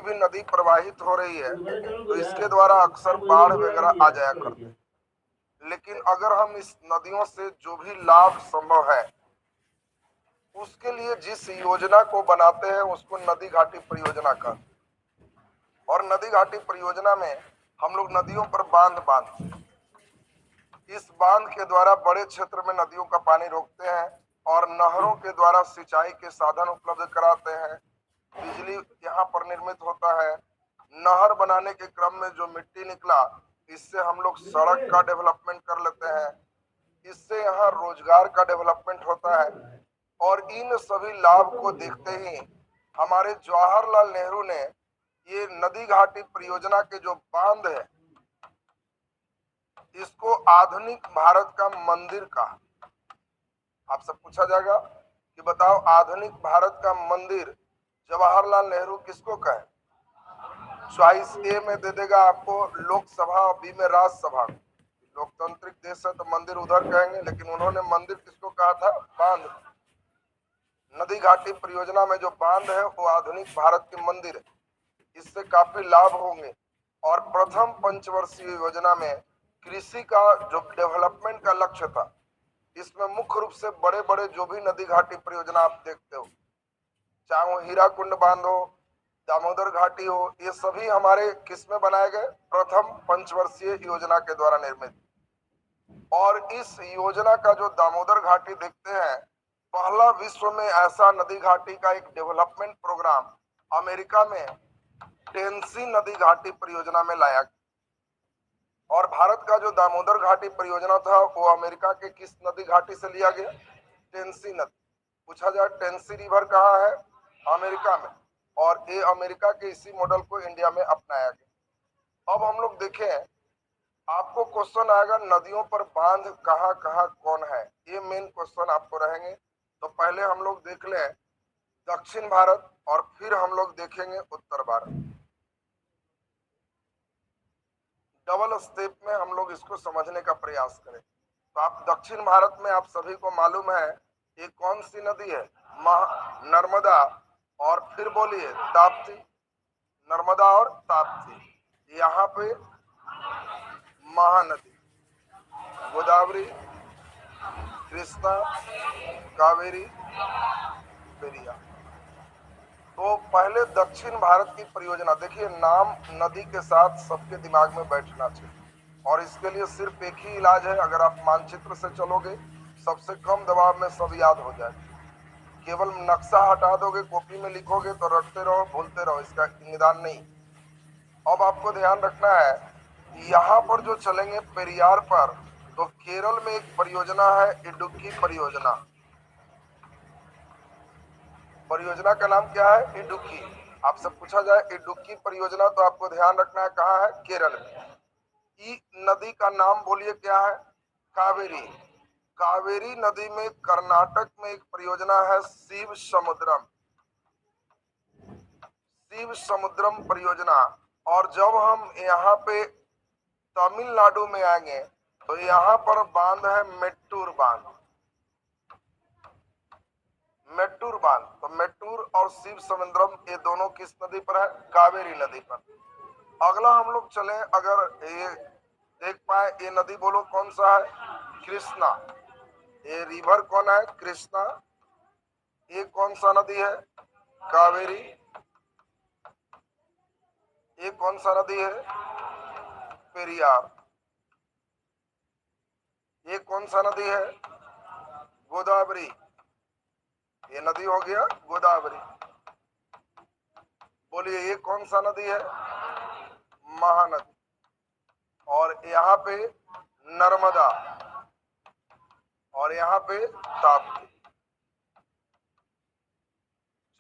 भी नदी प्रवाहित हो रही है तो इसके द्वारा अक्सर बाढ़ वगैरह आ जाया करती है। लेकिन अगर हम इस नदियों से जो भी लाभ संभव है उसके लिए जिस योजना को बनाते हैं उसको नदी घाटी परियोजना का, और नदी घाटी परियोजना में हम लोग नदियों पर बांध बांधते हैं। इस बांध के द्वारा बड़े क्षेत्र में नदियों का पानी रोकते हैं और नहरों के द्वारा सिंचाई के साधन उपलब्ध कराते हैं। बिजली यहाँ पर निर्मित होता है। नहर बनाने के क्रम में जो मिट्टी निकला इससे हम लोग सड़क का डेवलपमेंट कर लेते हैं। इससे यहाँ रोजगार का डेवलपमेंट होता है। और इन सभी लाभ को देखते ही हमारे जवाहरलाल नेहरू ने ये नदी घाटी परियोजना के जो बांध है इसको आधुनिक भारत का मंदिर कहा। आपसे पूछा जाएगा कि बताओ आधुनिक भारत का मंदिर जवाहरलाल नेहरू किसको कहे? चॉइस ए में दे देगा आपको लोकसभा, बी में राज्यसभा। लोकतांत्रिक देश है तो मंदिर उधर कहेंगे, लेकिन उन्होंने मंदिर किसको कहा था? बांध। नदी घाटी परियोजना में जो बांध है वो आधुनिक भारत के मंदिर है। इससे काफी लाभ होंगे। और प्रथम पंचवर्षीय योजना में कृषि का जो डेवलपमेंट का लक्ष्य था, इसमें मुख्य रूप से बड़े बड़े जो भी नदी घाटी परियोजना आप देखते हो, चाहे वो हीराकुंड बांध हो, दामोदर घाटी हो, ये सभी हमारे किसमें बनाए गए? प्रथम पंचवर्षीय योजना के द्वारा निर्मित। और इस योजना का जो दामोदर घाटी देखते हैं, पहला विश्व में ऐसा नदी घाटी का एक डेवलपमेंट प्रोग्राम अमेरिका में टेनेसी नदी घाटी परियोजना में लाया। और भारत का जो दामोदर घाटी परियोजना था वो अमेरिका के किस नदी घाटी से लिया गया? टेनेसी नदी। पूछा जाए टेनेसी रिवर कहाँ है? अमेरिका में। और ये अमेरिका के इसी मॉडल को इंडिया में अपनाया गया। अब हम लोग देखें, आपको क्वेश्चन आएगा नदियों पर बांध कहाँ कहाँ कौन है, ये मेन क्वेश्चन आपको रहेंगे। तो पहले हम लोग देख लें दक्षिण भारत और फिर हम लोग देखेंगे उत्तर भारत। डबल स्टेप में हम लोग इसको समझने का प्रयास करें। तो आप दक्षिण भारत में आप सभी को मालूम है ये कौन सी नदी है? नर्मदा और फिर बोलिए ताप्ती। नर्मदा और ताप्ती। यहाँ पे महानदी गोदावरी, कृष्णा, कावेरी, पेरिया। तो पहले दक्षिण भारत की परियोजना देखिए, नाम नदी के साथ सबके दिमाग में बैठना चाहिए और इसके लिए सिर्फ एक ही इलाज है। अगर आप मानचित्र से चलोगे सबसे कम दबाव में सब याद हो जाए। केवल नक्शा हटा दोगे, कॉपी में लिखोगे तो रटते रहो, भूलते रहो, इसका निदान नहीं। अब आपको ध्यान रखना है, यहाँ पर जो चलेंगे पेरियार पर, तो केरल में एक परियोजना है इडुक्की परियोजना। परियोजना का नाम क्या है? इडुक्की। आपसे पूछा जाए इडुक्की परियोजना तो आपको ध्यान रखना है कहाँ है? केरल में। ई नदी का नाम बोलिए क्या है? कावेरी। कावेरी नदी में कर्नाटक में एक परियोजना है शिव समुद्रम। शिव समुद्रम परियोजना। और जब हम यहाँ पे तमिलनाडु में आएंगे तो यहाँ पर बांध है मेट्टूर बांध। मेट्टूर बांध। तो मेट्टूर और शिव समुद्रम ये दोनों किस नदी पर है? कावेरी नदी पर। अगला हम लोग चले, अगर ये देख पाए, ये नदी बोलो कौन सा है? कृष्णा। ये रिवर कौन है? कृष्णा। ये कौन सा नदी है? कावेरी। ये कौन सा नदी है? पेरियार। ये कौन सा नदी है? गोदावरी। ये नदी हो गया गोदावरी। बोलिए ये कौन सा नदी है? महानदी। और यहाँ पे नर्मदा और यहाँ पे ताप्ती।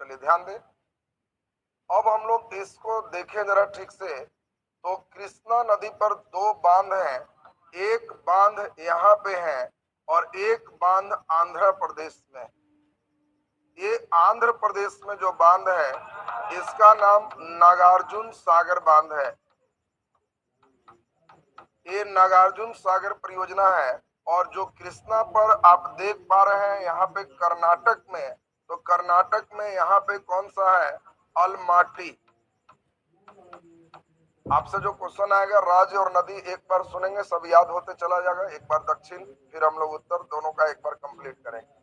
चलिए ध्यान दें। अब हम लोग इसको देखें जरा ठीक से, तो कृष्णा नदी पर दो बांध हैं। एक बांध यहाँ पे है और एक बांध आंध्र प्रदेश में। ये आंध्र प्रदेश में जो बांध है इसका नाम नागार्जुन सागर बांध है। ये नागार्जुन सागर परियोजना है। और जो कृष्णा पर आप देख पा रहे हैं यहाँ पे कर्नाटक में, तो कर्नाटक में यहाँ पे कौन सा है? अलमाटी। आपसे जो क्वेश्चन आएगा राज्य और नदी एक बार सुनेंगे, सब याद होते चला जाएगा। एक बार दक्षिण, फिर हम लोग उत्तर, दोनों का एक बार कंप्लीट करेंगे।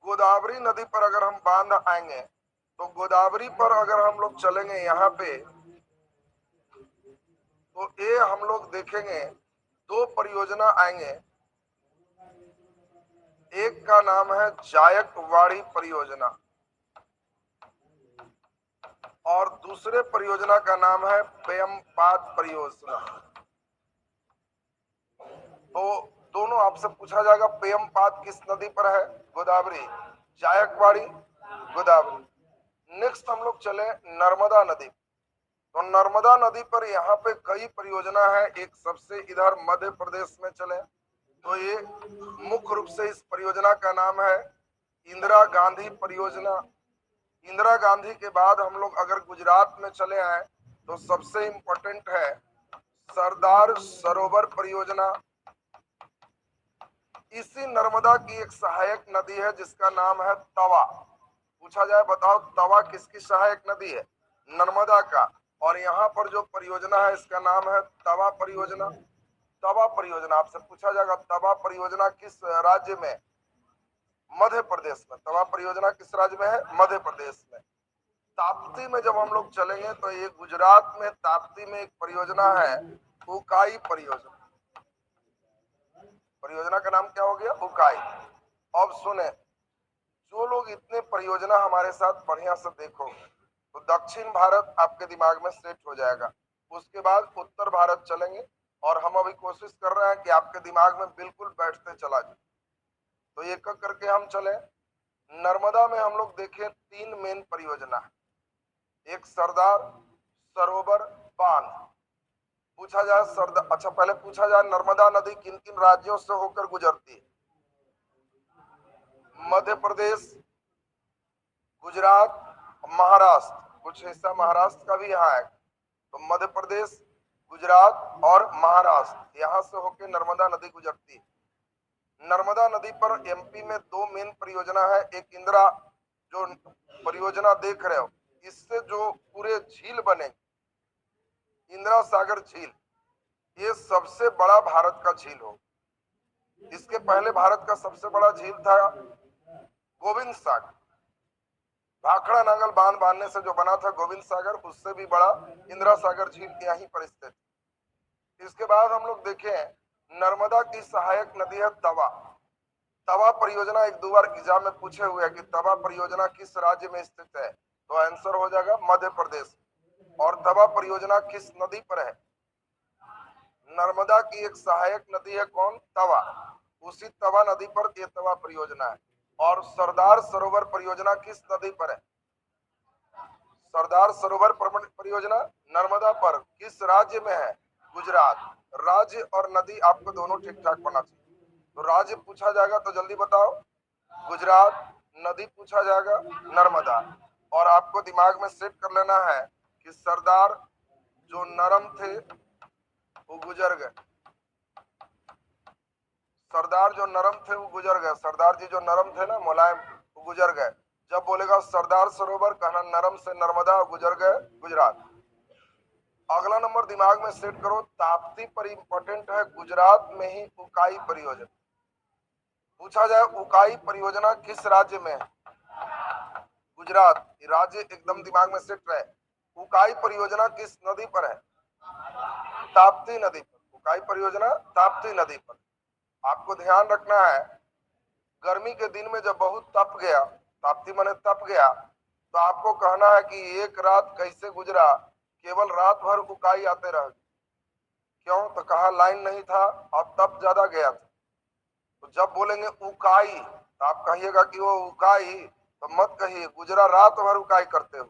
गोदावरी नदी पर अगर हम बांध आएंगे तो गोदावरी पर अगर हम लोग चलेंगे यहाँ पे तो ये हम लोग देखेंगे दो परियोजना आएंगे। एक का नाम है जायकवाड़ी परियोजना और दूसरे परियोजना का नाम है पेयमपाद परियोजना। तो दोनों आपसे पूछा जाएगा पेयमपाद किस नदी पर है? गोदावरी। जायकवाड़ी गोदावरी। नेक्स्ट हम लोग चले नर्मदा नदी। तो नर्मदा नदी पर यहाँ पे कई परियोजना है। एक सबसे इधर मध्य प्रदेश में चले तो ये मुख्य रूप से इस परियोजना का नाम है इंदिरा गांधी परियोजना। इंदिरा गांधी के बाद हम लोग अगर गुजरात में चले आए तो सबसे इंपॉर्टेंट है सरदार सरोवर परियोजना। इसी नर्मदा की एक सहायक नदी है जिसका नाम है तवा। पूछा जाए बताओ तवा किसकी सहायक नदी है? नर्मदा का। और यहाँ पर जो परियोजना है इसका नाम है तवा परियोजना। तवा परियोजना आपसे पूछा जाएगा तवा परियोजना किस राज्य में? मध्य प्रदेश में। तवा परियोजना किस राज्य में है? मध्य प्रदेश में। ताप्ती में जब हम लोग चलेंगे तो ये गुजरात में ताप्ती में एक परियोजना है उकाई परियोजना। परियोजना का नाम क्या हो गया? उकाई। अब सुने, जो लोग इतने परियोजना हमारे साथ बढ़िया से देखोगे तो दक्षिण भारत आपके दिमाग में सेट हो जाएगा। उसके बाद उत्तर भारत चलेंगे और हम अभी कोशिश कर रहे हैं कि आपके दिमाग में बिल्कुल बैठते चला जाए। तो एक एक करके हम चले। नर्मदा में हम लोग देखें तीन मेन परियोजना है। एक सरदार सरोवर बांध। पूछा जाए सरदार, अच्छा पहले पूछा जाए नर्मदा नदी किन किन राज्यों से होकर गुजरती है? मध्य प्रदेश, गुजरात, महाराष्ट्र, कुछ हिस्सा महाराष्ट्र का भी यहाँ है। तो मध्य प्रदेश, गुजरात और महाराष्ट्र यहाँ से होकर नर्मदा नदी गुजरती है। नर्मदा नदी पर एमपी में दो मेन परियोजना है। एक इंदिरा जो परियोजना देख रहे हो, इससे जो पूरे झील बने इंदिरा सागर झील, ये सबसे बड़ा भारत का झील हो। इसके पहले भारत का सबसे बड़ा झील था गोविंद सागर। भाखड़ा नांगल बांध बांधने से जो बना था गोविंद सागर, उससे भी बड़ा इंदिरा सागर झील यहीं पर स्थित। इसके बाद हम लोग देखें नर्मदा की सहायक नदी है तवा। तवा परियोजना एक दो बार एग्जाम में पूछे हुए हैं कि तवा परियोजना किस राज्य में स्थित है? तो आंसर हो जाएगा मध्य प्रदेश। और तवा परियोजना किस नदी पर है? नर्मदा की एक सहायक नदी है कौन? तवा। उसी तवा नदी पर ये तवा परियोजना है। और सरदार सरोवर परियोजना किस नदी पर है? सरदार सरोवर परियोजना नर्मदा पर किस राज्य में है? गुजरात। राज्य और नदी आपको दोनों ठीक ठाक होना चाहिए। तो राज्य पूछा जाएगा तो जल्दी बताओ, गुजरात। नदी पूछा जाएगा नर्मदा। और आपको दिमाग में सेट कर लेना है कि सरदार जो नरम थे वो गुजर गए। सरदार जो नरम थे वो गुजर गए। सरदार जी जो नरम थे ना, मुलायम, वो गुजर गए। जब बोलेगा सरदार सरोवर कहना नरम से नर्मदा, गुजर गए गुजरात। अगला नंबर दिमाग में सेट करो, ताप्ती पर इंपॉर्टेंट है गुजरात में ही उकाई परियोजना। पूछा जाए उकाई परियोजना किस राज्य में है? गुजरात। राज्य एकदम दिमाग में सेट रहे। उकाई परियोजना किस नदी पर है? ताप्ती नदी पर। उकाई परियोजना ताप्ती नदी पर। आपको ध्यान रखना है, गर्मी के दिन में जब बहुत तप गया, ताप्ती माने तप गया, तो आपको कहना है कि एक रात कैसे गुजरा, केवल रात भर उकाई आते रह। क्यों? तो कहा लाइन नहीं था और तप ज्यादा गया था। तो जब बोलेंगे उकाई तो आप कहिएगा कि वो उकाई, तो मत कहिए गुजरा रात भर उकाई करते हो।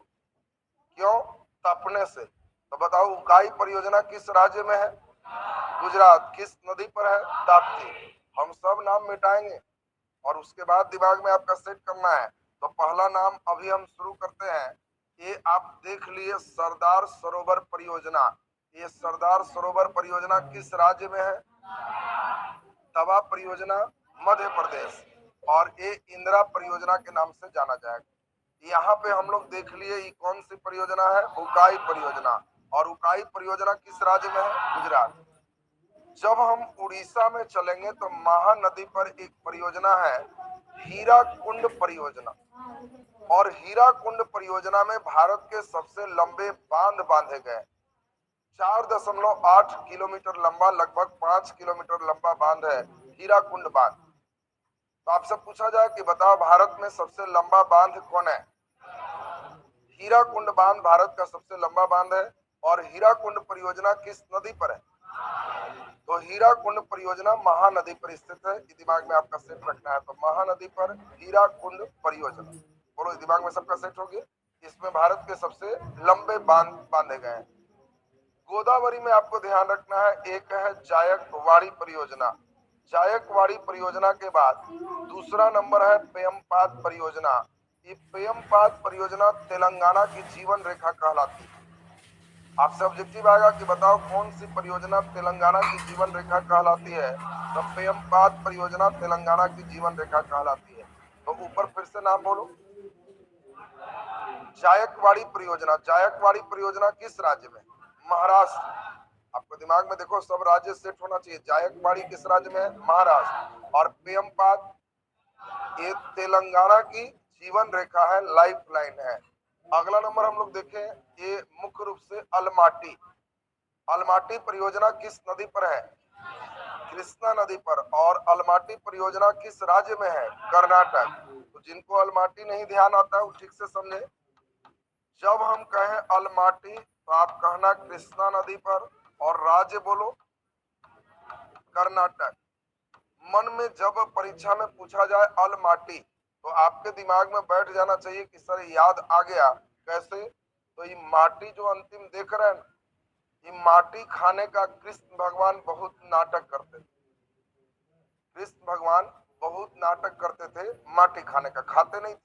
क्यों? तपने से। तो बताओ उकाई परियोजना किस राज्य में है? गुजरात। किस नदी पर है? ताप्ती। हम सब नाम मिटाएंगे और उसके बाद दिमाग में आपका सेट करना है। तो पहला नाम अभी हम शुरू करते हैं। ये आप देख लिए सरदार सरोवर परियोजना। ये सरदार सरोवर परियोजना किस राज्य में है? तवा परियोजना मध्य प्रदेश। और ये इंदिरा परियोजना के नाम से जाना जाएगा। यहाँ पे हम लोग देख लिए ये कौन सी परियोजना है? उकाई परियोजना। और उकाई परियोजना किस राज्य में है? गुजरात। जब हम उड़ीसा में चलेंगे तो महानदी पर एक परियोजना है हीराकुंड परियोजना, और हीराकुंड परियोजना में भारत के सबसे लंबे बांध बांधे गए। 4.8 किलोमीटर लंबा, लगभग 5 किलोमीटर लंबा बांध है हीराकुंड बांध। तो आपसे पूछा जाए कि बताओ भारत में सबसे लंबा बांध कौन है? हीराकुंड बांध भारत का सबसे लंबा बांध है। और हीराकुंड परियोजना किस नदी पर है? तो हीराकुंड परियोजना महानदी पर स्थित है। ये दिमाग में आपका सेट रखना है। तो महानदी पर हीराकुंड परियोजना, बोलो दिमाग में सबका सेट हो गया। इसमें भारत के सबसे लंबे बांध बांधे गए हैं। गोदावरी में आपको ध्यान रखना है, एक है जायकवाड़ी परियोजना। जायकवाड़ी परियोजना के बाद दूसरा नंबर है पेयमपाद परियोजना। ये पेयमपाद परियोजना तेलंगाना की जीवन रेखा कहलाती है। आपसे ऑब्जेक्टिव आएगा कि बताओ कौन सी परियोजना तेलंगाना की जीवन रेखा कहलाती है? तो पेयमपाद परियोजना तेलंगाना की जीवन रेखा कहलाती है। तो ऊपर फिर से नाम बोलो, जायकवाड़ी परियोजना। जायकवाड़ी परियोजना किस राज्य में? महाराष्ट्र। आपको दिमाग में देखो सब राज्य सेट होना चाहिए। जायकवाड़ी किस राज्य में है? महाराष्ट्र। और पेयमपाद ये तेलंगाना की जीवन रेखा है, लाइफ लाइन है। अगला नंबर हम लोग देखें, ये मुख्य रूप से अलमाटी। अलमाटी परियोजना किस नदी पर है? कृष्णा नदी पर। और अलमाटी परियोजना किस राज्य में है? कर्नाटक। तो जिनको अलमाटी नहीं ध्यान आता है वो ठीक से समझे। जब हम कहें अलमाटी तो आप कहना कृष्णा नदी पर, और राज्य बोलो कर्नाटक। मन में जब परीक्षा में पूछा जाए अलमाटी तो आपके दिमाग में बैठ जाना चाहिए कि सर याद आ गया। कैसे? तो ये माटी जो अंतिम देख रहे हैं, ये माटी खाने का कृष्ण भगवान बहुत नाटक करते थे। कृष्ण भगवान बहुत नाटक करते थे माटी खाने का, खाते नहीं थे।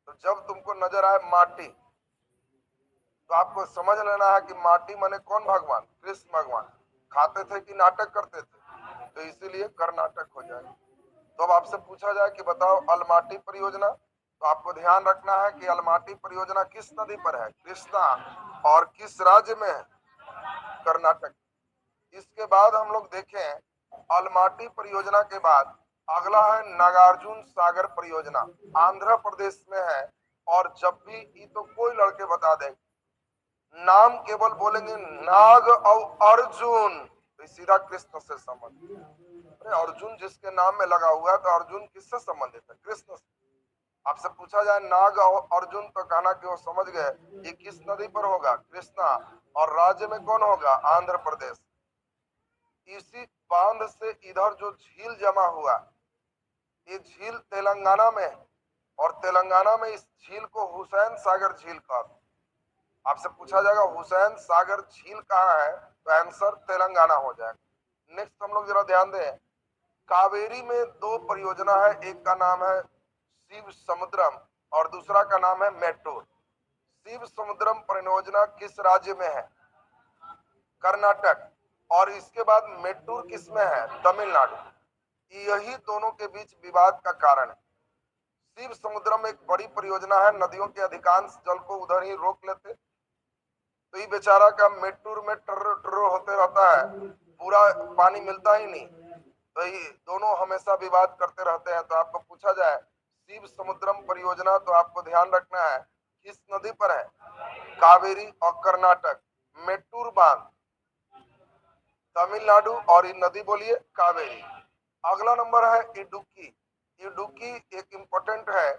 तो जब तुमको नजर आए माटी तो आपको समझ लेना है कि माटी माने कौन भगवान? कृष्ण भगवान। खाते थे कि नाटक करते थे? तो इसीलिए कर्नाटक हो जाएगा। तो अब आपसे पूछा जाए कि बताओ अलमाटी परियोजना, तो आपको ध्यान रखना है कि अलमाटी परियोजना किस नदी पर है? कृष्णा। और किस राज्य में है? कर्नाटक। इसके बाद हम लोग देखें अलमाटी परियोजना के बाद अगला है नागार्जुन सागर परियोजना, आंध्र प्रदेश में है। और जब भी ये तो कोई लड़के बता दे, नाम केवल बोलेंगे नाग और अर्जुन तो सीधा कृष्ण से संबंधित। अरे अर्जुन जिसके नाम में लगा हुआ है तो अर्जुन किससे संबंधित है? कृष्ण से। आपसे पूछा जाए नाग और अर्जुन तो कहना कि वो समझ गए ये किस नदी पर होगा? कृष्णा। और राज्य में कौन होगा? आंध्र प्रदेश। इसी बांध से इधर जो झील जमा हुआ, ये झील तेलंगाना में है। और तेलंगाना में इस झील को हुसैन सागर झील कहते। आपसे पूछा जाएगा हुसैन सागर झील कहाँ है, तो आंसर तेलंगाना हो जाएगा। नेक्स्ट हम लोग जरा ध्यान दें, कावेरी में दो परियोजना है, एक का नाम है शिव समुद्रम और दूसरा का नाम है मेट्टूर। शिव समुद्रम परियोजना किस राज्य में है? कर्नाटक। और इसके बाद मेट्टूर किस में है? तमिलनाडु। यही दोनों के बीच विवाद का कारण है। शिव समुद्रम एक बड़ी परियोजना है, नदियों के अधिकांश जल को उधर ही रोक लेते। तो ये बेचारा का मेट्टूर में टर्र टर्र होते रहता है, पूरा पानी मिलता ही नहीं। तो ये दोनों हमेशा विवाद करते रहते हैं। तो आपको पूछा जाए शिव समुद्रम परियोजना, तो आपको ध्यान रखना है किस नदी पर है? कावेरी और कर्नाटक। मेट्टूर बांध तमिलनाडु और ये नदी बोलिए कावेरी। अगला नंबर है इडुक्की। इडुक्की एक इम्पोर्टेंट है।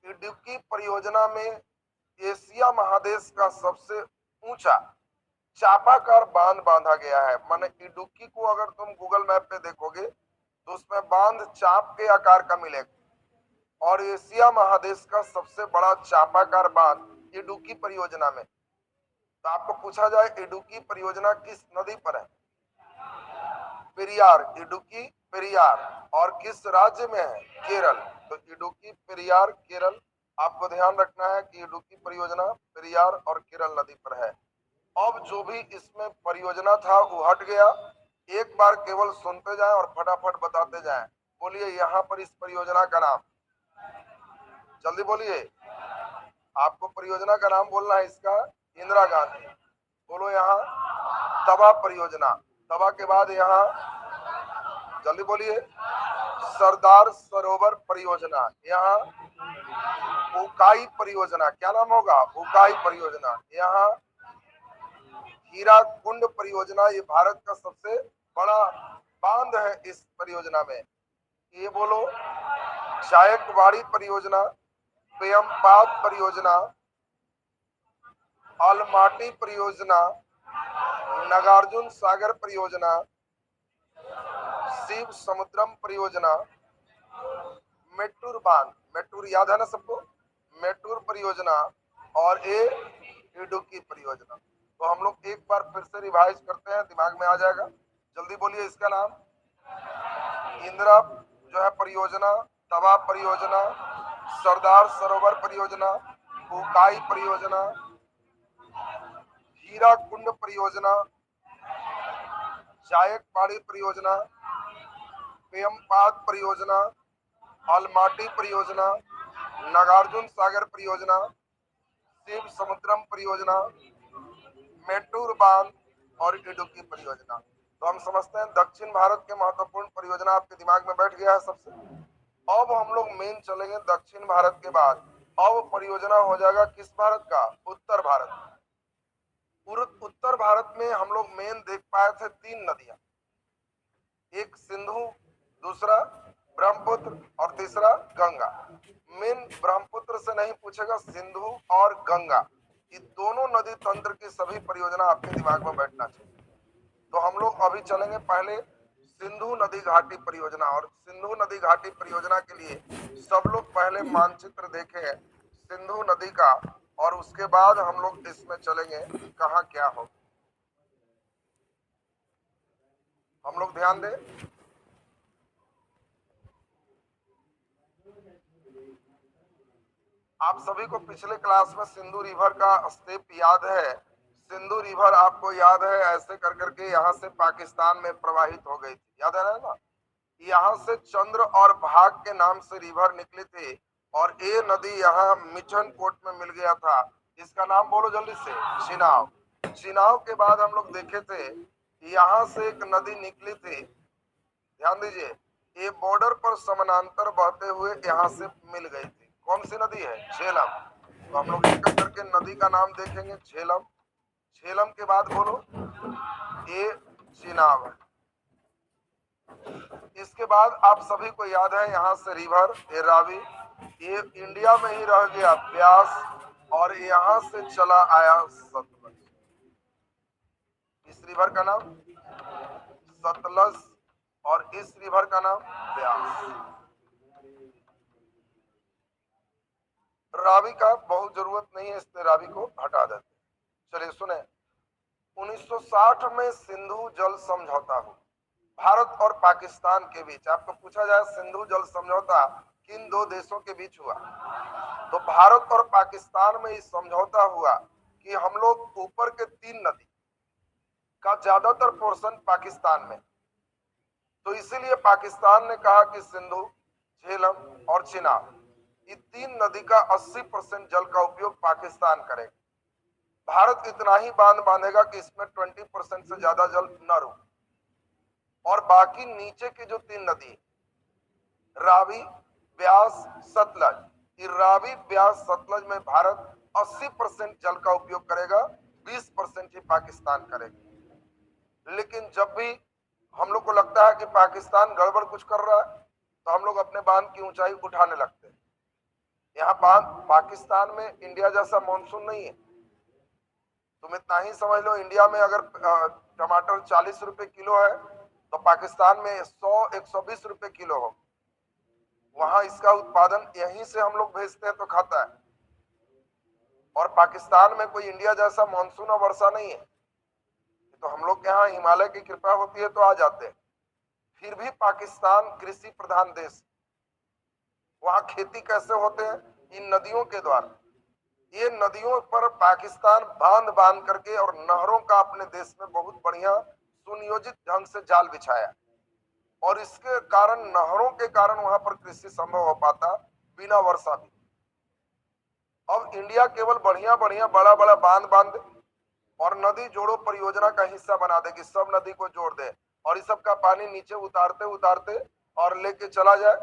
इडुक्की परियोजना में एशिया महादेश का सबसे ऊंचा चापाकार बांध बांधा गया है। माने इडुक्की को अगर तुम गूगल मैप पे देखोगे तो उसमें बांध चाप के आकार का मिलेगा। और एशिया महादेश का सबसे बड़ा चापाकार बांध इडुक्की परियोजना में। तो आपको पूछा जाए इडुक्की परियोजना किस नदी पर है? पेरियार। इडुक्की पेरियार। और किस राज्य में है? केरल। तो इडुक्की पेरियार केरल। आपको ध्यान रखना है कि इडुक्की परियोजना पेरियार और केरल नदी पर है। अब जो भी इसमें परियोजना था वो हट गया। एक बार केवल सुनते जाएं और फटाफट बताते जाएं। बोलिए यहाँ पर इस परियोजना का नाम, जल्दी बोलिए। आपको परियोजना का नाम बोलना है इसका, इंदिरा गांधी। बोलो बोलो यहाँ तवा परियोजना, तवा के बाद यहाँ जल्दी बोलिए सरदार सरोवर परियोजना, यहाँ उकाई परियोजना, क्या नाम होगा उकाई परियोजना, यहाँ हीरा कुंड परियोजना, ये भारत का सबसे बड़ा बांध है। इस परियोजना में ये बोलो जायकवाड़ी परियोजना, पेयमपाद परियोजना, अलमाटी परियोजना, नागार्जुन सागर परियोजना, शिव समुद्रम परियोजना, मेट्टूर बांध, मेट्टूर याद है ना सबको, मेट्टूर परियोजना और इडुक्की परियोजना। तो हम लोग एक बार फिर से रिवाइज करते हैं, दिमाग में आ जाएगा। जल्दी बोलिए इसका नाम इंदिरा जो है परियोजना, तवा परियोजना, सरदार सरोवर परियोजना, उकाई परियोजना, हीरा कुंड परियोजना, जायकवाड़ी परियोजना, पेयमपाद परियोजना, अलमाटी परियोजना, नागार्जुन सागर परियोजना, शिव समुद्रम परियोजना, मेट्टूर बांध और इडुक्की परियोजना। तो हम समझते हैं दक्षिण भारत के महत्वपूर्ण परियोजना आपके दिमाग में बैठ गया है सबसे। अब हम लोग मेन चलेंगे दक्षिण भारत के बाद, अब परियोजना हो जाएगा किस भारत का, उत्तर भारत। उत्तर भारत में हम लोग मेन देख पाए थे 3 नदियां, एक सिंधु, दूसरा ब्रह्मपुत्र और तीसरा गंगा। मेन ब्रह्मपुत्र से नहीं पूछेगा, सिंधु और गंगा, ये दोनों नदी तंत्र की सभी परियोजना आपके दिमाग में बैठना चाहिए। तो हम लोग अभी चलेंगे पहले सिंधु नदी घाटी परियोजना, और सिंधु नदी घाटी परियोजना के लिए सब लोग पहले मानचित्र देखें सिंधु नदी का, और उसके बाद हम लोग इसमें चलेंगे कहाँ क्या हो। हम लोग ध्यान दें, आप सभी को पिछले क्लास में सिंधु रिवर का स्टेप याद है। सिंधु रिवर आपको याद है ऐसे कर करके यहाँ से पाकिस्तान में प्रवाहित हो गई थी, याद है ना। यहाँ से चंद्र और भाग के नाम से रिवर निकली थी, और ये नदी यहाँ मिशन कोट में मिल गया था। इसका नाम बोलो जल्दी से, चिनाव। चिनाव के बाद हम लोग देखे थे यहाँ से एक नदी निकली थी, ध्यान दीजिए, ये बॉर्डर पर समानांतर बहते हुए यहाँ से मिल गई थी। कौन सी नदी है, झेलम। तो हम लोग एक करके नदी का नाम देखेंगे, झेलम। झेलम के बाद बोलो ये चिनाव है। इसके बाद आप सभी को याद है यहाँ से रिवर ये रावी, ये इंडिया में ही रह गया ब्यास, और यहाँ से चला आया सतलज। इस रिवर का नाम सतलज और इस रिवर का नाम ब्यास। रावी का बहुत जरूरत नहीं है, इसलिए रावी को हटा देते। चलिए सुने, 1960 में सिंधु जल समझौता हुआ भारत और पाकिस्तान के बीच। आपको पूछा जाए सिंधु जल समझौता किन 2 देशों के बीच हुआ, तो भारत और पाकिस्तान में इस समझौता हुआ कि हम लोग ऊपर के 3 नदी का ज्यादातर पोर्शन पाकिस्तान में, तो इसीलिए पाकिस्तान ने कहा कि सिंधु, झेलम और चिनाब, ये 3 नदी का 80% जल का उपयोग पाकिस्तान करेगा। भारत इतना ही बांध बांधेगा कि इसमें 20% से ज्यादा जल न रुके, और बाकी नीचे की जो 3 नदी रावी, ब्यास, सतलज, ये रावी, ब्यास, सतलज में भारत 80% जल का उपयोग करेगा, 20% ही पाकिस्तान करेगा। लेकिन जब भी हम लोग को लगता है कि पाकिस्तान गड़बड़ कुछ कर रहा है, तो हम लोग अपने बांध की ऊंचाई उठाने लगते हैं। यहाँ बांध पाकिस्तान में इंडिया जैसा मानसून नहीं है। तुम इतना ही समझ लो, इंडिया में अगर टमाटर 40 रुपए किलो है, तो पाकिस्तान में 100-120 रुपए किलो हो। वहां इसका उत्पादन यहीं से हम लोग भेजते हैं तो खाता है, और पाकिस्तान में कोई इंडिया जैसा मानसून और वर्षा नहीं है। तो हम लोग के यहाँ हिमालय की कृपा होती है तो आ जाते हैं। फिर भी पाकिस्तान कृषि प्रधान देश, वहां खेती कैसे होते हैं, इन नदियों के द्वारा। ये नदियों पर पाकिस्तान बांध बांध करके और नहरों का अपने देश में बहुत बढ़िया सुनियोजित ढंग से जाल बिछाया, और इसके कारण नहरों के कारण वहां पर कृषि संभव हो पाता बिना वर्षा भी। अब इंडिया केवल बढ़िया बढ़िया बड़ा बड़ा बांध बांध और नदी जोड़ो परियोजना का हिस्सा बना दे कि सब नदी को जोड़ दे और इस सब का पानी नीचे उतारते उतारते और लेके चला जाए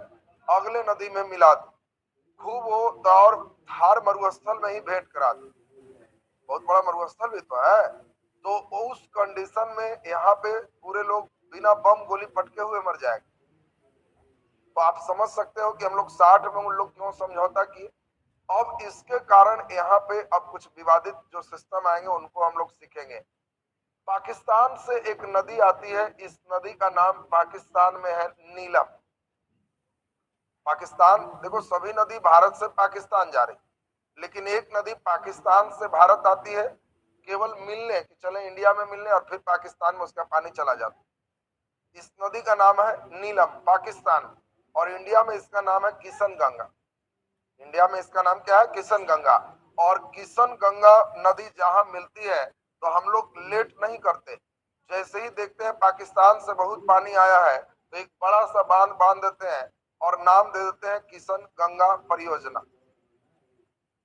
अगले नदी में मिला दे, खूब वो दौर धार मरुस्थल में ही भेंट करा दे। बहुत बड़ा मरुस्थल भी तो है। तो उस कंडीशन में यहाँ पे पूरे लोग बिना बम गोली पटके हुए मर जाएंगे। तो आप समझ सकते हो कि हम लोग 60 में उन लोग क्यों समझौता किए। अब इसके कारण यहाँ पे अब कुछ विवादित जो सिस्टम आएंगे उनको हम लोग सीखेंगे। पाकिस्तान से एक नदी आती है, इस नदी का नाम पाकिस्तान में है नीलम। पाकिस्तान देखो, सभी नदी भारत से पाकिस्तान जा रही, लेकिन एक नदी पाकिस्तान से भारत आती है केवल मिलने कि चले इंडिया में मिलने और फिर पाकिस्तान में उसका पानी चला जाता है। इस नदी का नाम है नीलम पाकिस्तान, और इंडिया में इसका नाम है किशन गंगा। इंडिया में इसका नाम क्या है? किशन गंगा। और किशन गंगा नदी जहां मिलती है तो हम लोग लेट नहीं करते, जैसे ही देखते हैं पाकिस्तान से बहुत पानी आया है तो एक बड़ा सा बांध बांध देते हैं और नाम दे देते हैं किशन गंगा परियोजना।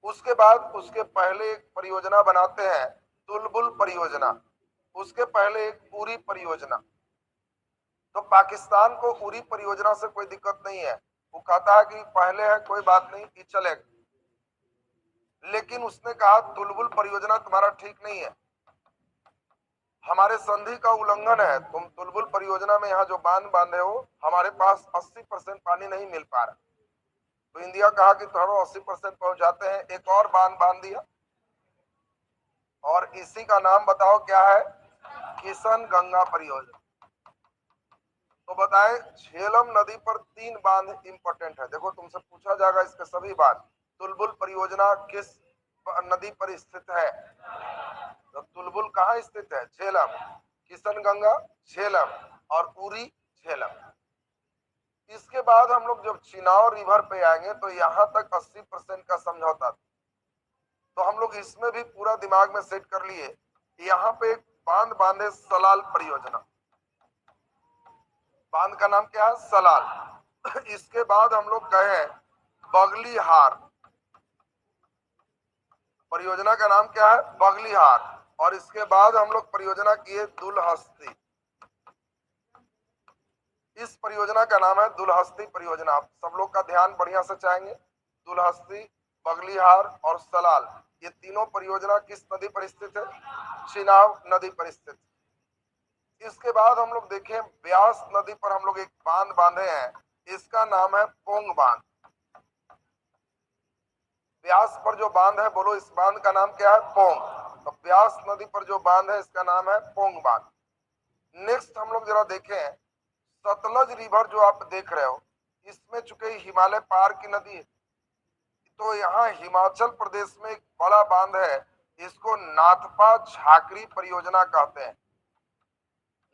उसके बाद उसके पहले एक परियोजना बनाते हैं तुलबुल परियोजना, उसके पहले एक उरी परियोजना। तो पाकिस्तान को उरी परियोजना से कोई दिक्कत नहीं है, वो कहता है कि पहले है कोई बात नहीं कि चलेगा, लेकिन उसने कहा तुलबुल परियोजना तुम्हारा ठीक नहीं है, हमारे संधि का उल्लंघन है, तुम तुलबुल परियोजना में यहाँ जो बांध बांधे हो हमारे पास 80% पानी नहीं मिल पा रहा। तो इंडिया कहा कि थोड़ा 80% पहुंचाते हैं, एक और बांध बांध दिया और इसी का नाम बताओ क्या है? किशन गंगा परियोजना। तो बताएं, झेलम नदी पर 3 बांध इंपॉर्टेंट है। देखो तुमसे पूछा जाएगा इसके सभी बांध। तुलबुल परियोजना किस नदी पर स्थित है? तो तुलबुल कहाँ स्थित है? झेलम। किशन गंगा झेलम और उरी झेलम। इसके बाद हम लोग जब चिनाव रिवर पे आएंगे तो यहाँ तक 80% का समझौता था। तो हम लोग इसमें भी पूरा दिमाग में सेट कर लिए, यहाँ पे एक बांध बांधे सलाल परियोजना। बांध का नाम क्या है? सलाल। इसके बाद हम लोग गए बगलीहार, परियोजना का नाम क्या है? बगलीहार। और इसके बाद हम लोग परियोजना किए दुलहस्ती। इस परियोजना का नाम है दुलहस्ती परियोजना। आप सब लोग का ध्यान बढ़िया से चाहेंगे। दुलहस्ती, बगलीहार और सलाल, ये तीनों परियोजना किस नदी पर स्थित है? चिनाब नदी पर स्थित। इसके बाद हम लोग देखें ब्यास नदी पर हम लोग एक बांध बांधे हैं, इसका नाम है पोंग बांध। ब्यास पर जो बांध है, बोलो इस बांध का नाम क्या है? पोंग। तो ब्यास नदी पर जो बांध है इसका नाम है पोंग बांध। नेक्स्ट हम लोग जरा देखें सतलज रिवर जो आप देख रहे हो, इसमें चूंकि हिमालय पार की नदी है तो यहाँ हिमाचल प्रदेश में एक बड़ा बांध है, इसको नाथपा झाकरी परियोजना कहते हैं।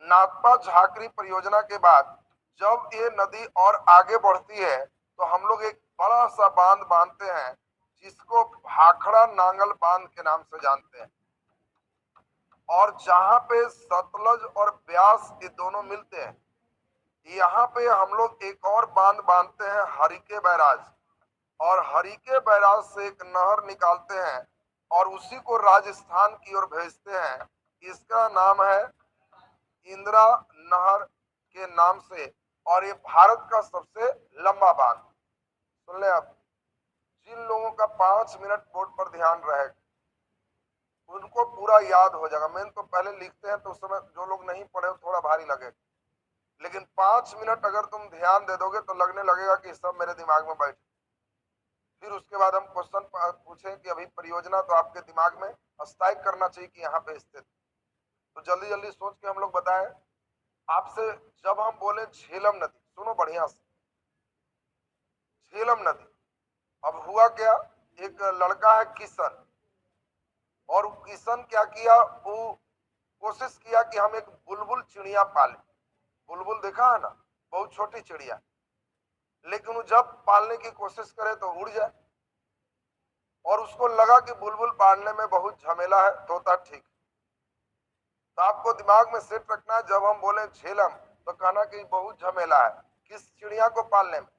नाथपा झाकरी परियोजना के बाद जब ये नदी और आगे बढ़ती है तो हम लोग एक बड़ा सा बांध बांधते हैं जिसको भाखड़ा नांगल बांध के नाम से जानते हैं। और जहां पे सतलज और ब्यास ये दोनों मिलते हैं, यहाँ पे हम लोग एक और बांध बांधते हैं हरिके बैराज। और हरिके बैराज से एक नहर निकालते हैं और उसी को राजस्थान की ओर भेजते हैं। इसका नाम है इंदिरा नहर के नाम से, और ये भारत का सबसे लंबा बांध। सुन ले आप, जिन लोगों का 5 मिनट बोर्ड पर ध्यान रहेगा उनको पूरा याद हो जाएगा। मैंने तो पहले लिखते हैं तो उस समय जो लोग नहीं पढ़े थोड़ा भारी लगेगा, लेकिन 5 मिनट अगर तुम ध्यान दे दोगे तो लगने लगेगा कि सब मेरे दिमाग में बैठ। फिर उसके बाद हम क्वेश्चन पूछें कि अभी परियोजना तो आपके दिमाग में स्थायिक करना चाहिए कि यहाँ पे स्थित। तो जल्दी जल्दी सोच के हम लोग बताएं आपसे। जब हम बोले झेलम नदी, सुनो बढ़िया से, झेलम नदी, अब हुआ क्या, एक लड़का है किशन, और किशन क्या किया, वो कोशिश किया कि हम एक बुलबुल चिड़िया पालें। बुलबुल देखा है ना, बहुत छोटी चिड़िया, लेकिन वो जब पालने की कोशिश करे तो उड़ जाए। और उसको लगा कि बुलबुल पालने में बहुत झमेला है, तोता ठीक। तो आपको दिमाग में सेट रखना है, जब हम बोले झेलम तो कहना कि बहुत झमेला है। किस चिड़िया को पालने में?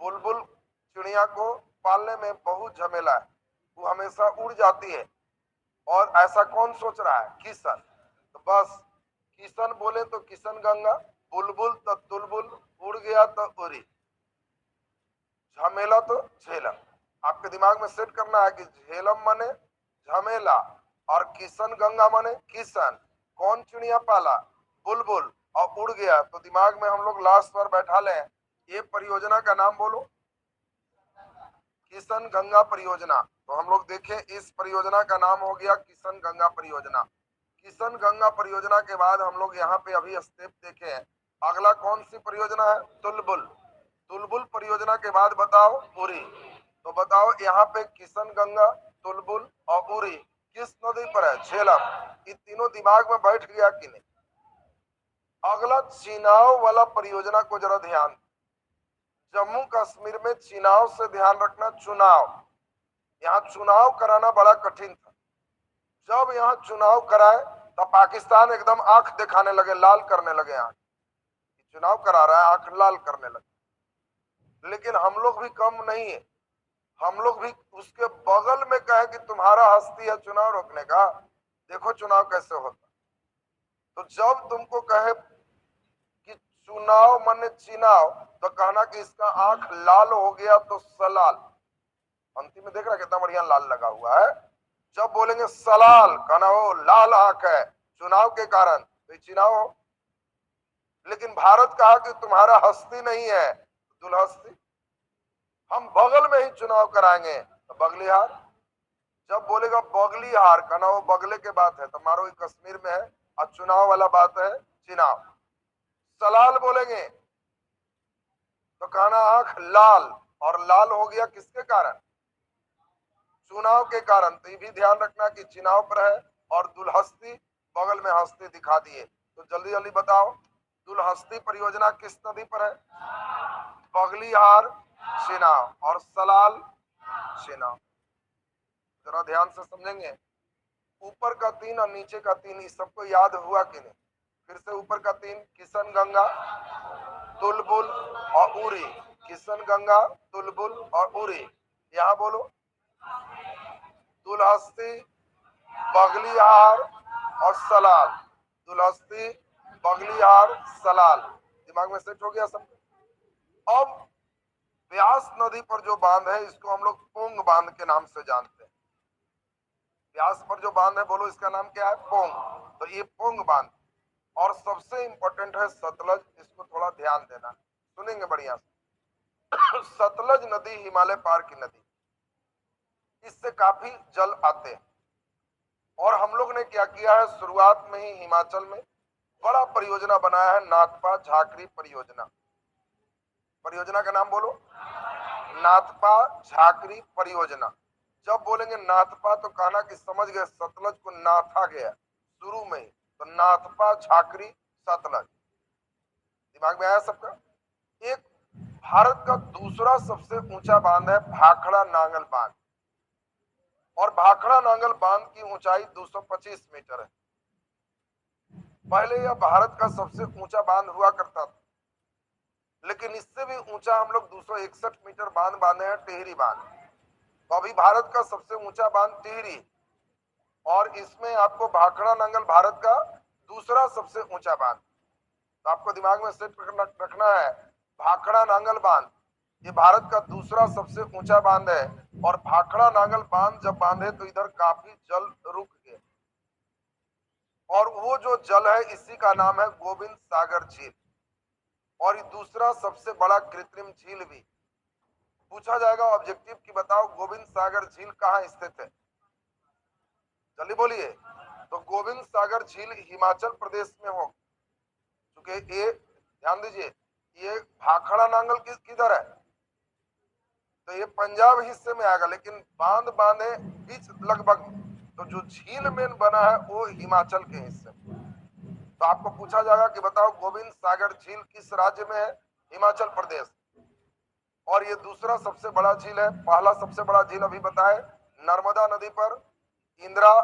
बुलबुल चिड़िया को पालने में बहुत झमेला है, वो हमेशा उड़ जाती है। और ऐसा कौन सोच रहा है? किशन। तो बस किशन बोले तो किशन गंगा, बुलबुल तो तुलबुल, उड़ गया तो उड़ी, झमेला तो झेलम। आपके दिमाग में सेट करना है कि झेलम माने झमेला और किशन गंगा माने किशन। कौन चिड़िया पाला? बुलबुल, और उड़ गया। तो दिमाग में हम लोग लास्ट पर बैठा लें, ये परियोजना का नाम बोलो, किशन गंगा परियोजना। तो हम लोग देखें, इस परियोजना का नाम हो गया किशन गंगा परियोजना। किशन गंगा परियोजना के बाद हम लोग यहाँ पे अभी स्टेप देखे हैं। अगला कौन सी परियोजना है? तुलबुल। तुलबुल परियोजना के बाद बताओ उरी। तो बताओ यहाँ पे किशन गंगा, तुलबुल और उरी किस नदी पर है? झेलम। ये तीनों दिमाग में बैठ गया कि नहीं? अगला चुनाव वाला परियोजना को जरा ध्यान। जम्मू कश्मीर में चुनाव से ध्यान रखना, चुनाव। यहाँ चुनाव कराना बड़ा कठिन था। जब यहाँ चुनाव कराए तब पाकिस्तान एकदम आंख दिखाने लगे, लाल करने लगे आंख। चुनाव करा रहा है, आंख लाल करने लगे। लेकिन हम लोग भी कम नहीं है, हम लोग भी उसके बगल में कहे कि तुम्हारा हस्ती है चुनाव रोकने का, देखो चुनाव कैसे होता। तो जब तुमको कहे कि चुनाव माने चिनाव, तो कहना कि इसका आंख लाल हो गया तो सलाल। अंतिम में देख रहा कितना बढ़िया लाल लगा हुआ है। जब बोलेंगे सलाल, कहना हो लाल आंख है चुनाव के कारण, तो चुनाव हो। लेकिन भारत कहा कि तुम्हारा हस्ती नहीं है, दुल्हस्ती। हम बगल में ही चुनाव कराएंगे, तो बगली हार। जब बोलेगा बगली हार, कहना वो बगले के बात है, तो मारो कश्मीर में है और चुनाव वाला बात है चुनाव। सलाल बोलेंगे तो कहना आंख लाल, और लाल हो गया किसके कारण? चुनाव के कारण। तो ये भी ध्यान रखना कि चुनाव पर है और दुल्हस्ती बगल में हस्ती दिखा दिए। तो जल्दी जल्दी बताओ, दुल्हस्ती परियोजना किस नदी पर है? बगलीहार चुनाव और सलाल चुनाव। जरा ध्यान से समझेंगे। ऊपर का 3 और नीचे का 3 इस सबको याद हुआ कि नहीं? फिर से ऊपर का 3, किशन गंगा, तुलबुल और उरी। किशन गंगा, तुलबुल और उरी। यहाँ बोलो, दुल्हस्ती, बगलीहार और सलाल। दुल्हस्ती, बगलीहार, सलाल। दिमाग में सेट हो गया सब? अब व्यास नदी पर जो बांध है इसको हम लोग पोंग बांध के नाम से जानते हैं। व्यास पर जो बांध है, बोलो इसका नाम क्या है? पोंग। तो ये पोंग बांध। और सबसे इंपॉर्टेंट है सतलज, इसको थोड़ा ध्यान देना, सुनेंगे बढ़िया से। सतलज नदी हिमालय पार की नदी, इससे काफी जल आते हैं। और हम लोग ने क्या किया है, शुरुआत में ही हिमाचल में बड़ा परियोजना बनाया है, नाथपा झाकरी परियोजना। परियोजना का नाम बोलो, नाथपा झाकरी परियोजना। जब बोलेंगे नाथपा तो कहना कि समझ गए सतलज को नाथा गया शुरू में ही, तो नाथपा झाकरी सतलज। दिमाग में आया सबका? एक भारत का दूसरा सबसे ऊंचा बांध है भाखड़ा नांगल बांध, और भाखड़ा नांगल बांध की ऊंचाई 225 मीटर है। पहले यह भारत का सबसे ऊंचा बांध हुआ करता था, लेकिन इससे भी ऊंचा हम लोग 261 मीटर बांध बांधे हैं, टिहरी बांध। तो अभी भारत का सबसे ऊंचा बांध टिहरी, और इसमें आपको भाखड़ा नांगल भारत का दूसरा सबसे ऊंचा बांध। तो आपको दिमाग में सेट रखना है, भाखड़ा नांगल बांध ये भारत का दूसरा सबसे ऊंचा बांध है। और भाखड़ा नांगल बांध जब बांधे तो इधर काफी जल रुक गया, और वो जो जल है इसी का नाम है गोविंद सागर झील। और ये दूसरा सबसे बड़ा कृत्रिम झील भी। पूछा जाएगा ऑब्जेक्टिव की बताओ गोविंद सागर झील कहाँ स्थित है? जल्दी बोलिए। तो गोविंद सागर झील हिमाचल प्रदेश में हो, क्योंकि ये ध्यान दीजिए, ये भाखड़ा नांगल किधर है? तो ये पंजाब हिस्से में आएगा, लेकिन बांध बांधे बीच लगभग, तो जो झील में बना है वो हिमाचल के हिस्से में। तो आपको पूछा जाएगा कि बताओ गोविंद सागर झील किस राज्य में है? हिमाचल प्रदेश। और ये दूसरा सबसे बड़ा झील है। पहला सबसे बड़ा झील अभी बताए नर्मदा नदी पर इंदिरा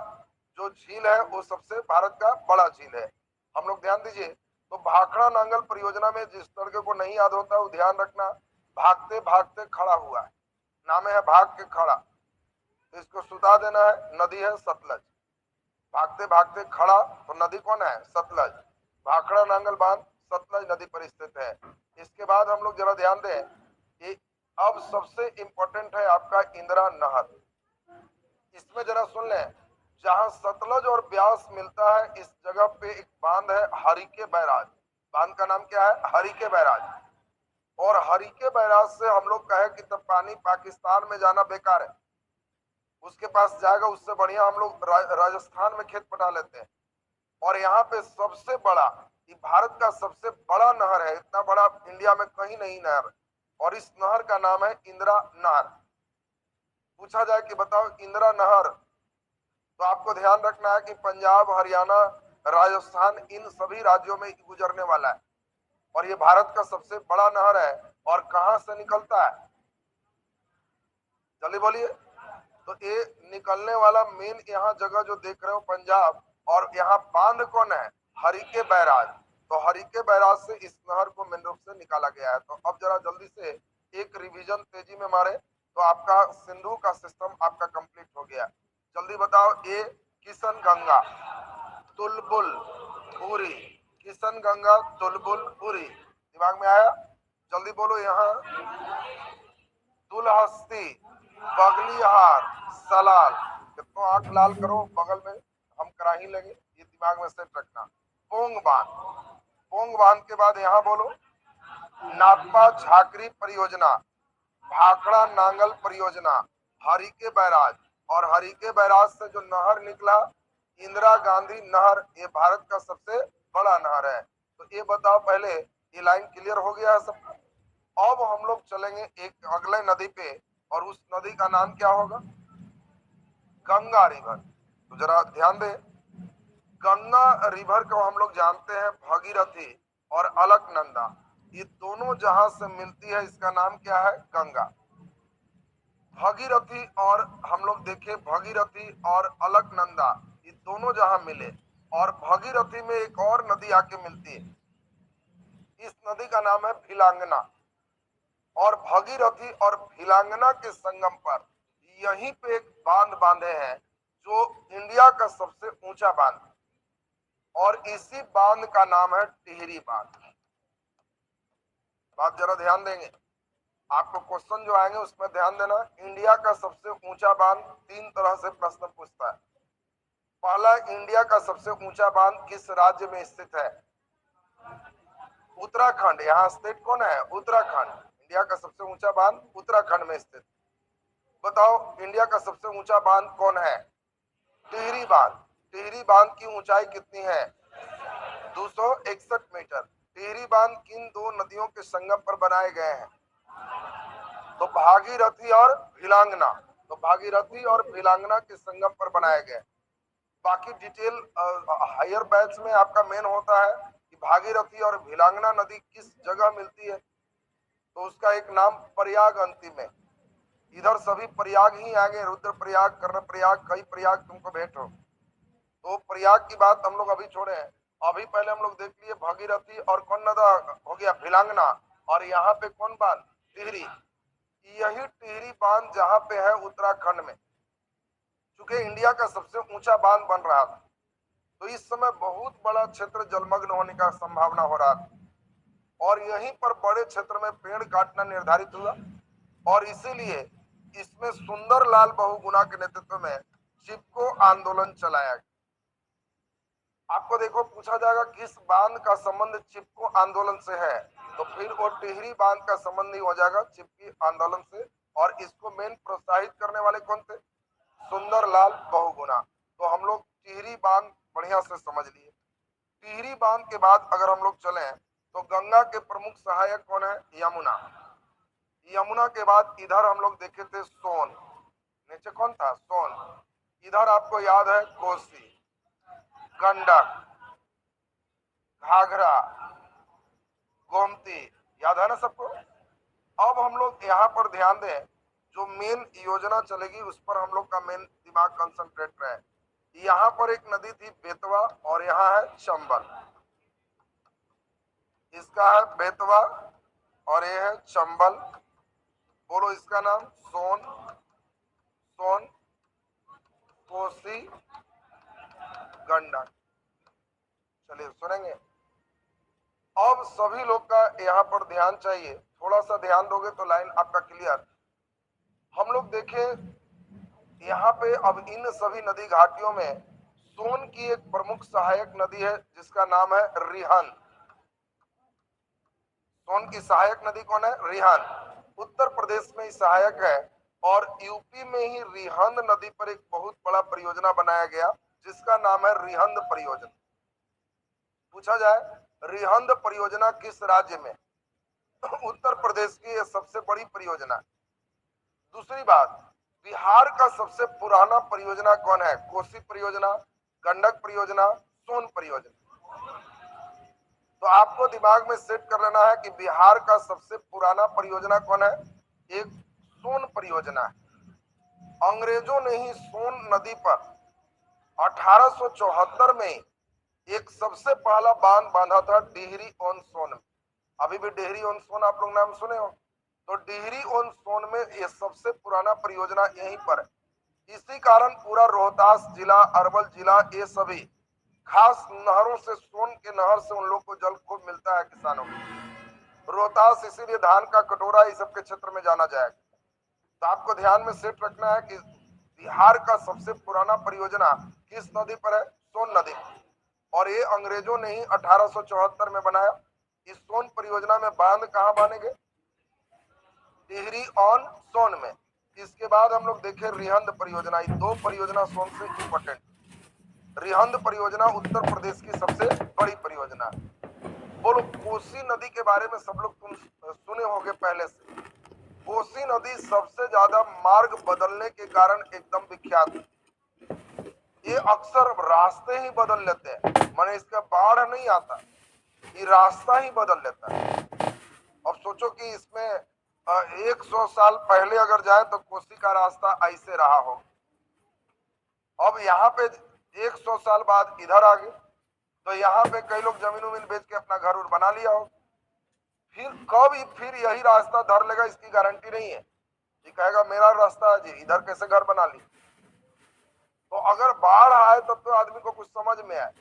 जो झील है वो सबसे भारत का बड़ा झील है। हम लोग ध्यान दीजिए। तो भाखड़ा नांगल परियोजना में जिस लड़के को नहीं याद होता वो ध्यान रखना, भागते भागते खड़ा हुआ है, नाम है भाग के खड़ा। तो इसको सुता देना है, नदी है सतलज। भागते भागते खड़ा, तो नदी कौन है? सतलज। भाखड़ा नांगल बांध सतलज नदी पर स्थित है। इसके बाद हम लोग जरा ध्यान दें कि अब सबसे इंपॉर्टेंट है आपका इंदिरा नहर। इसमें जरा सुन लें, जहां सतलज और ब्यास मिलता है इस जगह पे एक बांध है हरिके बैराज। बांध का नाम क्या है? हरिके बैराज। और हरिके बैराज से हम लोग कहे कि तब पानी पाकिस्तान में जाना बेकार है, उसके पास जाएगा उससे बढ़िया हम लोग राजस्थान में खेत पटा लेते हैं। और यहाँ पे सबसे बड़ा, ये भारत का सबसे बड़ा नहर है, इतना बड़ा इंडिया में कहीं नहीं नहर, और इस नहर का नाम है इंदिरा नहर। पूछा जाए कि बताओ इंदिरा नहर, तो आपको ध्यान रखना है कि पंजाब, हरियाणा, राजस्थान, इन सभी राज्यों में गुजरने वाला है, और ये भारत का सबसे बड़ा नहर है। और कहां से निकलता है? जल्दी बोलिए। तो ये निकलने वाला मेन यहाँ जगह जो देख रहे हो पंजाब, और यहाँ बांध कौन है? हरिके बैराज। तो हरिके बैराज से इस नहर को मेन रूप से निकाला गया है। तो अब जरा जल्दी से एक रिवीजन तेजी में मारे, तो आपका सिंधु का सिस्टम आपका कंप्लीट हो गया। जल्दी बताओ। ए किशन गंगा, तुलबुल, उरी। किशन गंगा, तुलबुल, उरी। दिमाग में आया? जल्दी बोलो। यहाँ दुलहस्ती, बगलिहार, सलाल। कितनों आंख लाल करो, बगल में हम करा ही लगे, ये दिमाग में सेट रखना। पोंग बांध। पोंग बांध के बाद यहाँ बोलो नागपा झाकरी परियोजना, भाखड़ा नांगल परियोजना, हरिके बैराज। और हरिके बैराज से जो नहर निकला, इंदिरा गांधी नहर, ये भारत का सबसे बड़ा नहर है। तो ये बताओ पहले, ये लाइन क्लियर हो गया है सब? अब हम लोग चलेंगे एक अगले नदी पे, और उस नदी का नाम क्या होगा? गंगा रिवर। तो जरा ध्यान दे, गंगा रिवर को हम लोग जानते हैं भगीरथी और अलकनंदा, ये दोनों जहां से मिलती है इसका नाम क्या है? गंगा। भगीरथी, और हम लोग देखें भगीरथी और अलकनंदा, ये दोनों जहां मिले, और भगीरथी में एक और नदी आके मिलती है, इस नदी का नाम है भिलांगना। और भगीरथी और भिलांगना के संगम पर यहीं पे एक बांध बांधे हैं, जो इंडिया का सबसे ऊंचा बांध, और इसी बांध का नाम है टिहरी बांध। बात जरा ध्यान देंगे, आपको क्वेश्चन जो आएंगे उसमें ध्यान देना। इंडिया का सबसे ऊंचा बांध तीन तरह से प्रश्न पूछता है। पहला, इंडिया का सबसे ऊंचा बांध किस राज्य में स्थित है? उत्तराखंड। यहाँ स्टेट कौन है? उत्तराखंड। इंडिया का सबसे ऊंचा बांध उत्तराखंड में स्थित। बताओ इंडिया का सबसे ऊंचा बांध कौन है? टिहरी बांध। टिहरी बांध की ऊंचाई कितनी है? 261 मीटर। टिहरी बांध किन दो नदियों के संगम पर बनाए गए हैं? तो भागीरथी और भिलांगना। तो भागीरथी और भिलांगना के संगम पर बनाए गए। बाकी डिटेल हायर बैच में आपका मेन होता है कि भागीरथी और भिलांगना नदी किस जगह मिलती है, तो उसका एक नाम प्रयाग अंतिम है। इधर सभी प्रयाग ही आगे, रुद्र प्रयाग, कर्ण प्रयाग, कई प्रयाग तुमको भेंट हो। तो प्रयाग की बात हम लोग अभी छोड़े हैं। अभी पहले हम लोग देख लिए भगीरथी और कौन नदा हो गया? भिलांगना। और यहाँ पे कौन बांध? टिहरी। यही टिहरी बांध जहाँ पे है उत्तराखंड में, चूंकि इंडिया का सबसे ऊंचा बांध बन रहा था, तो इस समय बहुत बड़ा क्षेत्र जलमग्न होने का संभावना हो रहा था, और यहीं पर बड़े क्षेत्र में पेड़ काटना निर्धारित हुआ, और इसीलिए इसमें सुंदरलाल बहुगुणा के नेतृत्व में चिपको आंदोलन चलाया गया। आपको देखो पूछा जाएगा किस बांध का संबंध चिपको आंदोलन से है, तो फिर वो टिहरी बांध का संबंध ही हो जाएगा चिपकी आंदोलन से। और इसको मेन प्रोत्साहित करने वाले कौन थे? सुंदरलाल बहुगुणा। तो हम लोग टिहरी बांध बढ़िया से समझ लिए। टिहरी बांध के बाद अगर हम लोग चलें, तो गंगा के प्रमुख सहायक कौन है? यमुना। यमुना के बाद इधर हम लोग देखे थे सोन, नीचे कौन था? सोन। इधर आपको याद है कोसी, गंडक, घाघरा, गोमती, याद है ना सबको? अब हम लोग यहाँ पर ध्यान दें, जो मेन योजना चलेगी उस पर हम लोग का मेन दिमाग कंसंट्रेट रहे। यहाँ पर एक नदी थी बेतवा, और यहाँ है चंबल। इसका है बेतवा और ये है चंबल। बोलो इसका नाम? सोन, सोन, कोसी, गंडक। चलिए सुनेंगे। अब सभी लोग का यहाँ पर ध्यान चाहिए, थोड़ा सा ध्यान दोगे तो लाइन आपका क्लियर। हम लोग देखें यहाँ पे अब इन सभी नदी घाटियों में सोन की एक प्रमुख सहायक नदी है जिसका नाम है रिहंद। सोन की सहायक नदी कौन है? रिहंद। उत्तर प्रदेश में ही सहायक है और यूपी में ही रिहंद नदी पर एक बहुत बड़ा परियोजना बनाया गया जिसका नाम है रिहंद परियोजना। पूछा जाए रिहंद परियोजना किस राज्य में? उत्तर प्रदेश की यह सबसे बड़ी परियोजना। दूसरी बात, बिहार का सबसे पुराना परियोजना कौन है? कोसी परियोजना, गंडक परियोजना, सोन परियोजना। तो आपको दिमाग में सेट कर लेना है कि बिहार का सबसे पुराना परियोजना कौन है? एक सोन परियोजना है। अंग्रेजों ने ही सोन नदी पर 1874 में एक सबसे पहला बांध बांधा था डिहरी ऑन सोन में। अभी भी डिहरी ऑन सोन आप लोग नाम सुने हो? तो डिहरी ऑन सोन में ये सबसे पुराना परियोजना यहीं पर है। इसी कारण पूरा रोहतास जिला, अरवल जिला, ये सभी खास नहरों से, सोन के नहर से उन लोग को जल खूब मिलता है किसानों को। रोहतास इसीलिए धान का कटोरा इस सबके क्षेत्र में जाना जाएगा। तो आपको ध्यान में सेट रखना है कि बिहार का सबसे पुराना परियोजना किस नदी पर है? सोन नदी पर। और ये अंग्रेजों ने ही 1874 में बनाया। इस सोन परियोजना में बांध कहाँ बनेंगे? टिहरी ऑन सोन में। इसके बाद हम लोग देखें रिहंद परियोजना। ये दो परियोजना सोन से इंपॉर्टेंट। रिहंद परियोजना उत्तर प्रदेश की सबसे बड़ी परियोजना। बोलो, कोसी नदी के बारे में सब लोग तुम सुने होंगे पहले से। कोसी नदी सबसे ज्यादा मार्ग बदलने के कारण एकदम विख्यात है। ये अक्सर रास्ते ही बदल लेते हैं, माने इसका बाढ़ नहीं आता, ये रास्ता ही बदल लेता है। अब सोचो कि इसमें 100 साल पहले अगर जाए तो कोसी का रास्ता ऐसे रहा हो। अब यहाँ पे 100 साल बाद इधर आ गए तो यहाँ पे कई लोग जमीन उमीन बेच के अपना घर उर बना लिया हो। फिर यही रास्ता धर लेगा इसकी गारंटी नहीं है। ये कहेगा मेरा रास्ता है जी, इधर कैसे घर बना ली। तो अगर बाढ़ आए तब तो आदमी को कुछ समझ में आए,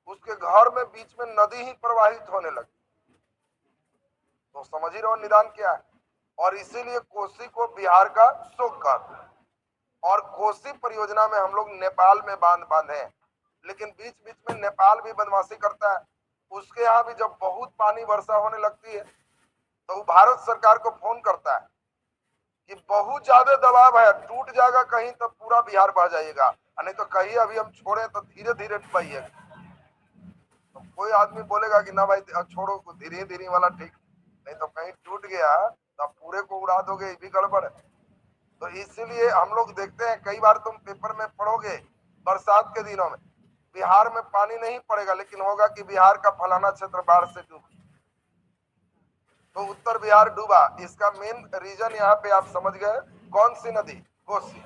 उसके घर में बीच में नदी ही प्रवाहित होने लगी तो समझ ही रहो निदान क्या है। और इसीलिए कोसी को बिहार का शोक कहते हैं। और कोसी परियोजना में हम लोग नेपाल में बांध बांधे हैं, लेकिन बीच बीच में नेपाल भी बदमाशी करता है। उसके यहाँ भी जब बहुत पानी वर्षा होने लगती है तो वो भारत सरकार को फोन करता है कि बहुत ज्यादा दबाव है, टूट जाएगा कहीं तो पूरा बिहार बह जाएगा, नहीं तो कहीं अभी हम छोड़े तो धीरे धीरे बहिएगा। तो कोई आदमी बोलेगा कि ना भाई छोड़ो, धीरे धीरे वाला ठीक, नहीं तो कहीं टूट गया तो पूरे को उड़ा दोगे, ये भी गड़बड़ है। तो इसीलिए हम लोग देखते हैं, कई बार तुम पेपर में पढ़ोगे बरसात के दिनों में बिहार में पानी नहीं पड़ेगा, लेकिन होगा कि बिहार का फलाना क्षेत्र बाढ़ से डूबा, तो उत्तर बिहार डूबा। इसका मेन रीजन यहाँ पे आप समझ गए, कौन सी नदी? कोसी।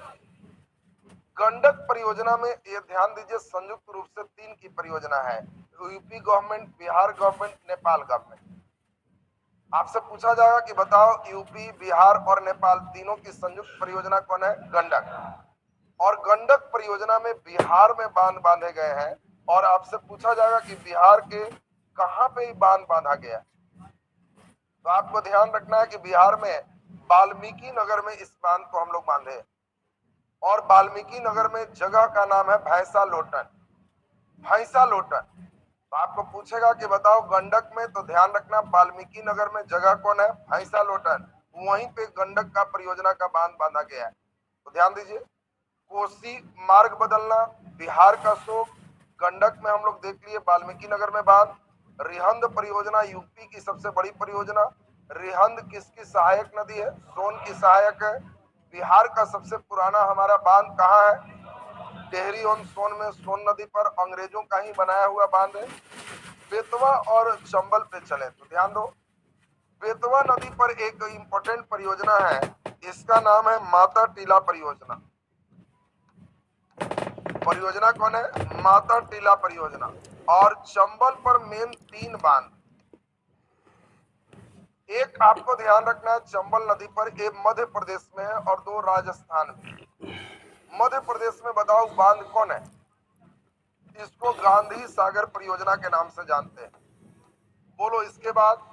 गंडक परियोजना में ये ध्यान दीजिए, संयुक्त रूप से 3 की परियोजना है, UP government, Bihar government, Nepal government. आपसे पूछा जाएगा कि बताओ यूपी, बिहार और नेपाल तीनों की संयुक्त परियोजना कौन है? गंडक। और गंडक परियोजना में बिहार में बांध बांधे गए हैं। और आपसे पूछा जाएगा कि बिहार के कहां पे बांध बांधा गया, तो आपको ध्यान रखना है कि बिहार में वाल्मीकि नगर में इस बांध को हम लोग बांधे। और वाल्मीकि नगर में जगह का नाम है भैंसा लोटन। भैंसा लोटन। तो आपको पूछेगा कि बताओ गंडक में, तो ध्यान रखना वाल्मीकि नगर में जगह कौन है? भैंसा लोटन। वहीं पे गंडक का परियोजना का बांध बांधा गया है। तो ध्यान दीजिए, कोसी मार्ग बदलना बिहार का शोक, गंडक में हम लोग देख लिए वाल्मीकि नगर में बांध, रिहंद परियोजना यूपी की सबसे बड़ी परियोजना। रिहंद किसकी सहायक नदी है? सोन की सहायक है। बिहार का सबसे पुराना हमारा बांध कहाँ है? टिहरी ऑन सोन में, सोन नदी पर अंग्रेजों का ही बनाया हुआ बांध है। बेतवा और चंबल पे चले तो ध्यान दो, बेतवा नदी पर एक इंपॉर्टेंट परियोजना है, इसका नाम है माता टीला परियोजना। परियोजना कौन है? माता टीला परियोजना। और चंबल पर मेन 3 बांध, एक आपको ध्यान रखना है चंबल नदी पर, एक मध्य प्रदेश में है और 2 राजस्थान में। मध्य प्रदेश में बताओ बांध कौन है? इसको गांधी सागर परियोजना के नाम से जानते हैं। बोलो इसके बाद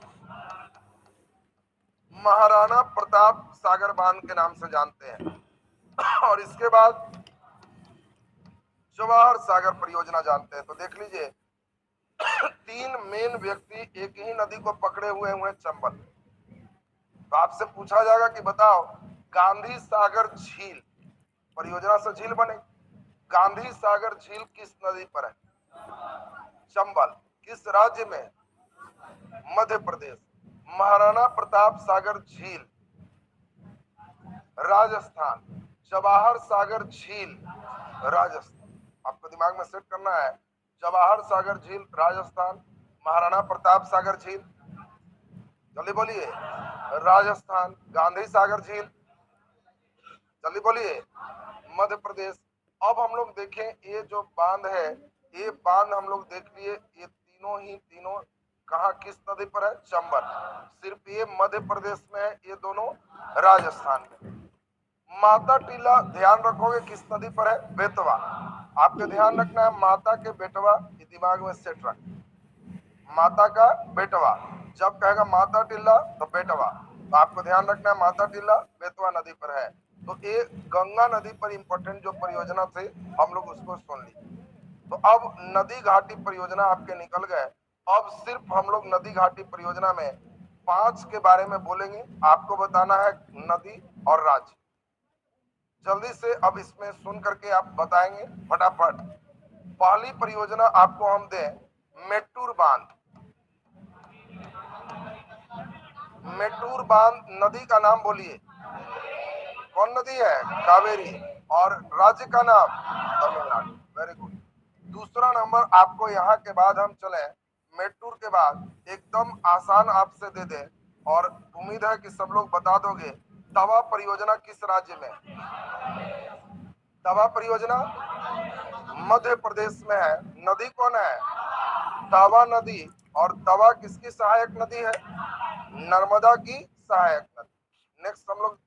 महाराणा प्रताप सागर बांध के नाम से जानते हैं और इसके बाद जवाहर सागर परियोजना जानते हैं। तो देख लीजिए तीन मेन व्यक्ति एक ही नदी को पकड़े हुए हैं चंबल। तो आपसे पूछा जाएगा कि बताओ गांधी सागर झील परियोजना से झील बने, गांधी सागर झील किस नदी पर है? चंबल। किस राज्य में? मध्य प्रदेश। महाराणा प्रताप सागर झील राजस्थान। जवाहर सागर झील राजस्थान। आपको दिमाग में सेट करना है, जवाहर सागर झील राजस्थान, महाराणा प्रताप सागर झील जल्दी बोलिए राजस्थान, गांधी सागर झील जल्दी बोलिए मध्य प्रदेश। अब हम लोग देखें ये जो बांध है, ये बांध हम लोग देख लिए, ये तीनों कहा किस नदी पर है? चंबल। सिर्फ ये मध्य प्रदेश में है, ये दोनों राजस्थान में। माता टीला ध्यान रखोगे किस नदी पर है? बेतवा। आपको ध्यान रखना है माता के बेटवा, ये दिमाग में सेट रख, माता का बेटवा। जब कहेगा माता टीला तो बेटवा, तो आपको ध्यान रखना है माता टीला बेतवा नदी पर है। तो ये गंगा नदी पर इंपॉर्टेंट जो परियोजना थे हम लोग उसको सुन ली। तो अब नदी घाटी परियोजना आपके निकल गए। अब सिर्फ हम लोग नदी घाटी परियोजना में 5 के बारे में बोलेंगे। आपको बताना है नदी और राज्य। जल्दी से अब इसमें सुन करके आप बताएंगे फटाफट। पहली परियोजना आपको हम दें मेट्टूर बांध। मेट्टूर बांध नदी का नाम बोलिए, कौन नदी है? कावेरी। और राज्य का नाम? तमिलनाडु। Very good. दूसरा नंबर आपको यहाँ के बाद हम चले मेट्टूर के बाद एकदम आसान आपसे दे दे और उम्मीद है कि सब लोग बता दोगे। तवा परियोजना किस राज्य में? तवा परियोजना मध्य प्रदेश में है। नदी कौन है? तवा नदी। और तवा किसकी सहायक नदी है? नर्मदा की सहायक नदी। नेक्स्ट हम लोग